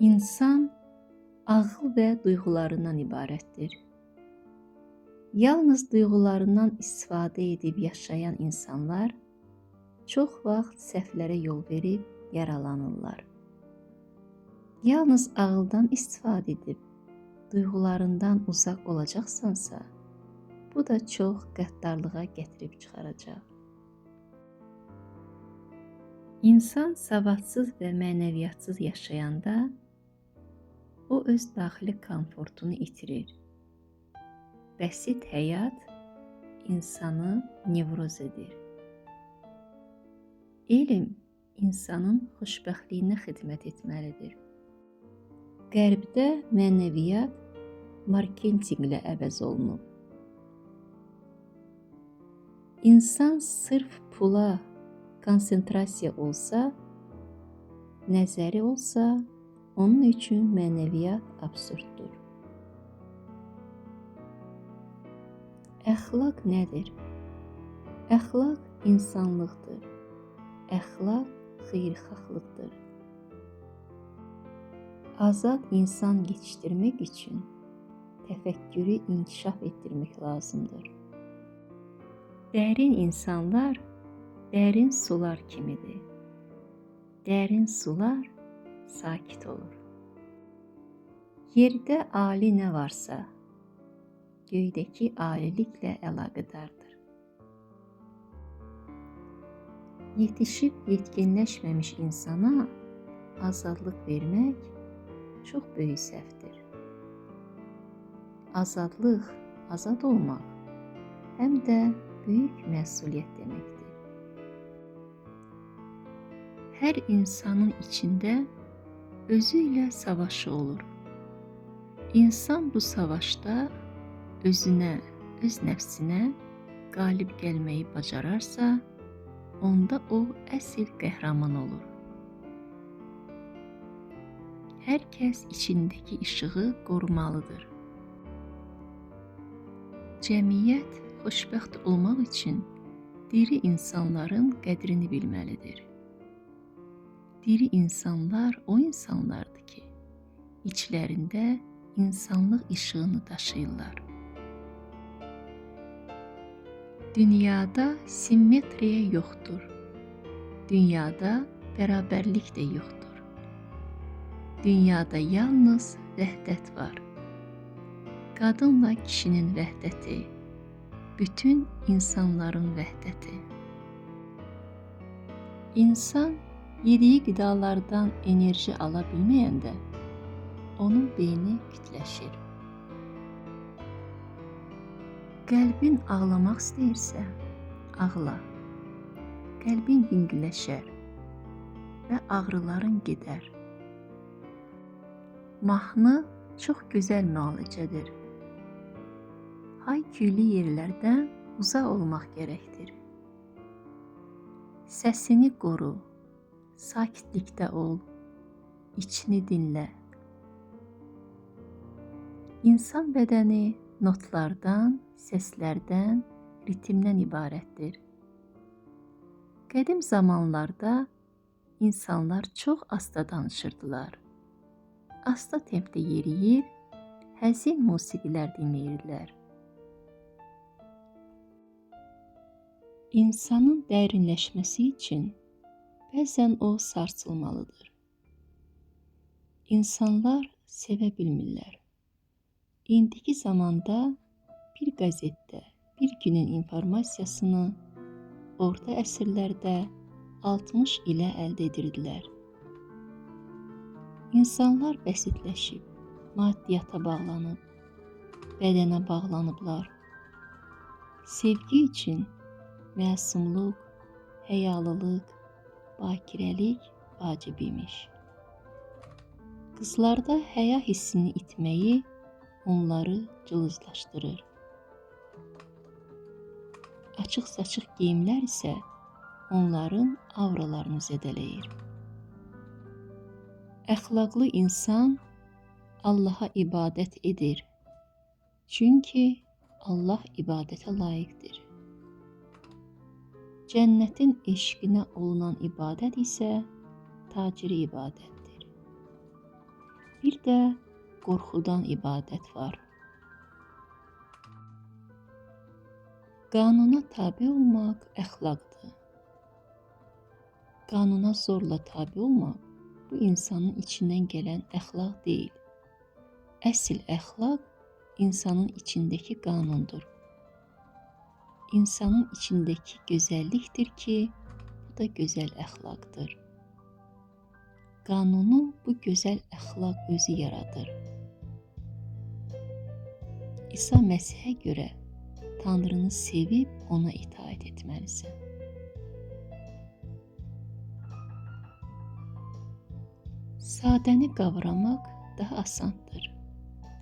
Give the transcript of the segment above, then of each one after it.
İnsan ağıl və duyğularından ibarətdir. Yalnız duyğularından istifadə edib yaşayan insanlar çox vaxt səhvlərə yol verib yaralanırlar. Yalnız ağıldan istifadə edib duyğularından uzaq olacaqsansa, bu da çox qəddarlığa gətirib çıxaracaq. İnsan savadsız və mənəviyyatsız yaşayanda o öz daxili komfortunu itirir. Bəsit həyat insanı nevroz edir. Elm insanın xoşbəxtliyinə xidmət etməlidir. Qərbdə mənəviyyat marketinqlə əvəz olunub. İnsan sırf pula konsentrasiya olsa, nəzəri olsa, onun üçün mənəviyyat absurddur. Əxlaq nədir? Əxlaq insanlıqdır. Əxlaq xeyirxahlıqdır. Azad insan yetişdirmək üçün təfəkkürü inkişaf etdirmək lazımdır. Dərin insanlar dərin sular kimidir. Dərin sular sakit olur. Yerdə ali nə varsa, göydəki aliliklə əlaqədardır. Yetişib yetkinləşməmiş insana azadlıq vermək çox böyük səhvdir. Azadlıq, azad olmaq həm də böyük məsuliyyət deməkdir. Hər insanın içində özü ilə savaşı olur. İnsan bu savaşda özünə, öz nəfsinə qalib gəlməyi bacararsa, onda o əsl qəhrəman olur. Hər kəs içindəki işığı qorumalıdır. Cəmiyyət xoşbəxt olmaq üçün diri insanların qədrini bilməlidir. Diri insanlar o insanlardır ki, içlərində insanlıq işığını daşıyırlar. Dünyada simmetriya yoxdur. Dünyada bərabərlik də yoxdur. Dünyada yalnız vəhdət var. Qadınla kişinin vəhdəti, bütün insanların vəhdəti. İnsan yediyi qidalardan enerji ala bilməyəndə onun beyni kütləşir. Qəlbin ağlamaq istəyirsə, ağla. Qəlbin yüngülləşər və ağrıların gedər. Mahnı çox gözəl müalicədir. Hay-küylü yerlərdən uzaq olmaq gərəkdir. Səsini qoru, sakitlikdə ol, içini dinlə. İnsan bədəni notlardan, səslərdən, ritmdən ibarətdir. Qədim zamanlarda insanlar çox asta danışırdılar. Asta tempdə yeriyir, həzin musiqilər dinləyirdilər. İnsanın dərinləşməsi üçün bəzən o sarsılmalıdır. İnsanlar sevə bilmirlər. İndiki zamanda bir qəzetdə bir günün informasiyasını orta əsrlərdə 60 ilə əldə edirdilər. İnsanlar bəsitləşib, maddiyyata bağlanıb, bədənə bağlanıblar. Sevgi üçün məsumluq, həyalılıq, bakirəlik vacib imiş. Qızlarda həya hissini itməyi onları cılızlaşdırır. Açıq-saçıq geyimlər isə onların avralarını zədələyir. Əxlaqlı insan Allaha ibadət edir. Çünki Allah ibadətə layiqdir. Cənnətin eşqinə olunan ibadət isə taciri ibadətdir. Bir də qorxudan ibadət var. Qanuna tabe olmaq əxlaqdır. Qanuna zorla tabe olmaq bu insanın içindən gələn əxlaq deyil. Əsl əxlaq insanın içindəki qanundur. İnsanın içindəki gözəllikdir ki, bu da gözəl əxlaqdır. Qanunu bu gözəl əxlaq özü yaradır. İsa Məsihə görə Tanrını sevib ona itaat etməlisən. Sadəni qavramaq daha asandır,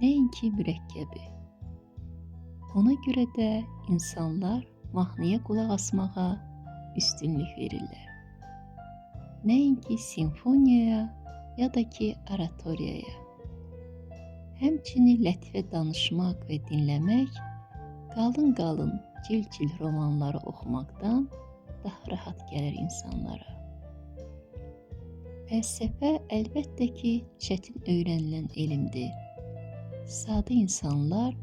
nəinki mürəkkəbi. Ona görə də insanlar mahnıya qulaq asmağa üstünlük verirlər. Nəinki simfoniyaya ya da ki oratoriyaya. Həmçinin lətifə danışmaq və dinləmək qalın-qalın, cil-cil romanları oxumaqdan daha rahat gəlir insanlara. Fəlsəfə əlbəttə ki, çətin öyrənilən elmdir. Sadə insanlar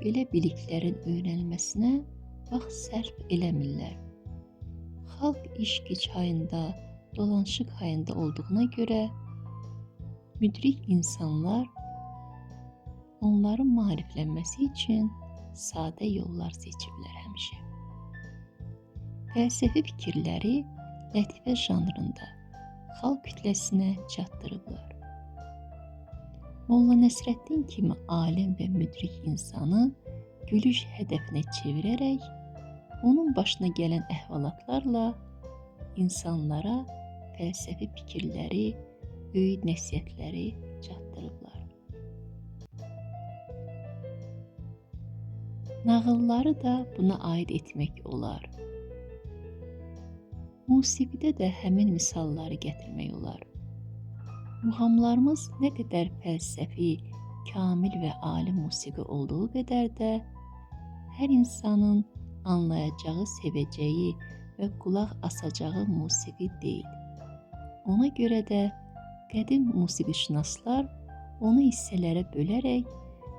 belə biliklərin öyrənilməsinə vaxt sərf eləmirlər. Xalq iş-güc hayında, dolanışıq hayında olduğuna görə müdrik insanlar onların maariflənməsi üçün sadə yollar seçiblər həmişə. Fəlsəfi fikirləri lətifə janrında xalq kütləsinə çatdırıblar. Molla Nəsrəddin kimi alim və müdrik insanı gülüş hədəfinə çevirərək, onun başına gələn əhvalatlarla insanlara fəlsəfi fikirləri, öyüd nəsihətləri çatdırıblar. Nağılları da buna aid etmək olar. Musiqidə də həmin misalları gətirmək olar. Muğamlarımız nə qədər fəlsəfi, kamil və ali musiqi olduğu qədər də hər insanın anlayacağı, sevəcəyi və qulaq asacağı musiqi deyil. Ona görə də qədim musiqişünaslar onu hissələrə bölərək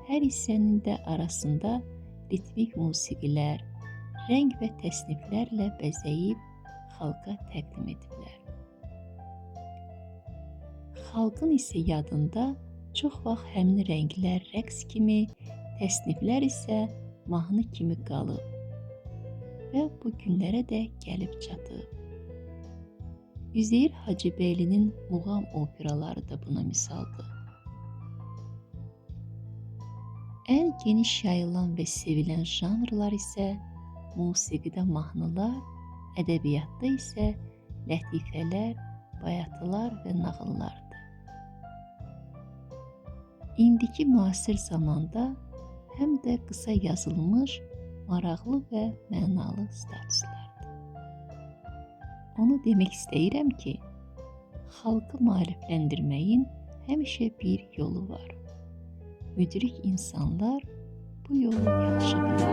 hər hissənin də arasında ritmik musiqilər, rəng və təsniflərlə bəzəyib xalqa təqdim ediblər. Xalqın isə yadında çox vaxt həmin rənglər rəqs kimi, təsniflər isə mahnı kimi qalıb və bu günlərə də gəlib çatıb. Üzeyir Hacıbəylinin muğam operaları da buna misaldır. Ən geniş yayılan və sevilən janrlar isə musiqidə mahnılar, ədəbiyyatda isə lətifələr, bayatılar və nağıllardır. İndiki müasir zamanda həm də qısa yazılmış, maraqlı və mənalı statuslardır. Onu demək istəyirəm ki, xalqı maarifləndirməyin həmişə bir yolu var. Müdrik insanlar bu yolu yaxşı bilir.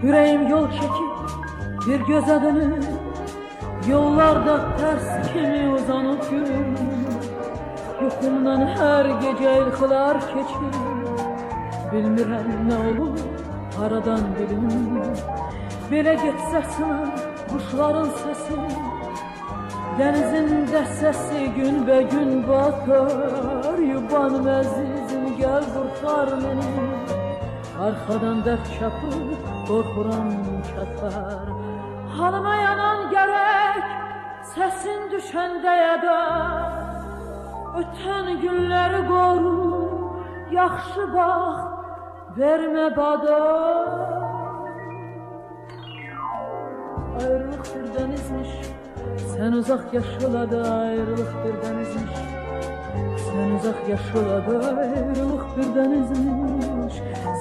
Yüreğim yol çekip bir göze dönür, yollarda ters kimi uzanıp yürür. Yuxumdan her gece ilxılar keçir, bilmirəm nə olur, aradan bilim. Belə getsə sınar quşların səsi, denizin dəstəsi gün be gün batar. Yubanım əzizim, gel qurtar məni, arxadan dərd çapır, qorxuram çatar. Halıma yanan gerek, səsin düşəndə yada, ötən günləri qoru, yaxşı bax, vermə bada. Ayrılık bir denizmiş, sen uzak yaşılada. Ayrılık bir denizmiş, sen uzak yaşılada. Ayrılık bir denizmiş,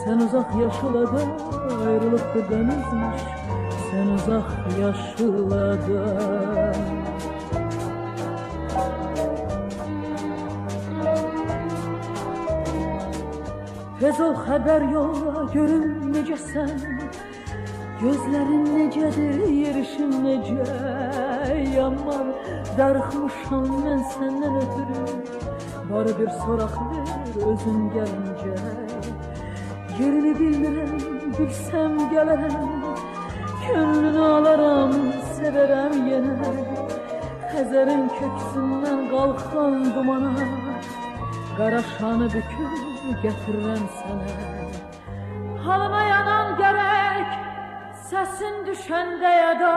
sen uzak yaşılada. Ayrılık bir denizmiş, sen uzak yaşılada. Tez ol xəbər yolla, görüm necəsən. Gözlerin necedir, yerişin nece, yaman darıxmışam mən səndən ötürü. Bari bir soraq ver özün gəlincə, yerini bilmirəm, bilsəm gələrəm, könlünü alaram, severəm yenə. Xəzərin köksündən qalxan dumana, qaraşanı bükür gətirirəm sənə. Halıma yanan gərək, səsin düşəndə yada,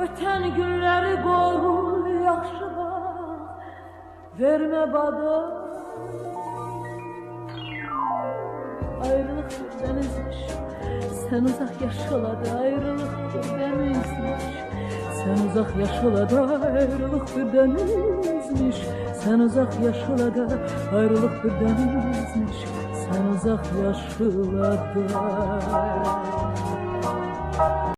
ötən günləri qorur, yaxşı bax, vermə bada. Ayrılıq bir dənizmiş, sən uzaq yaşıladı. Ayrılıq bir dənizmiş, sən uzaq yaşıladı. Ayrılıq bir dənizmiş, sən uzaq yaşıladı. Ayrılıq bir dənizmiş, sən uzaq yaşıladı.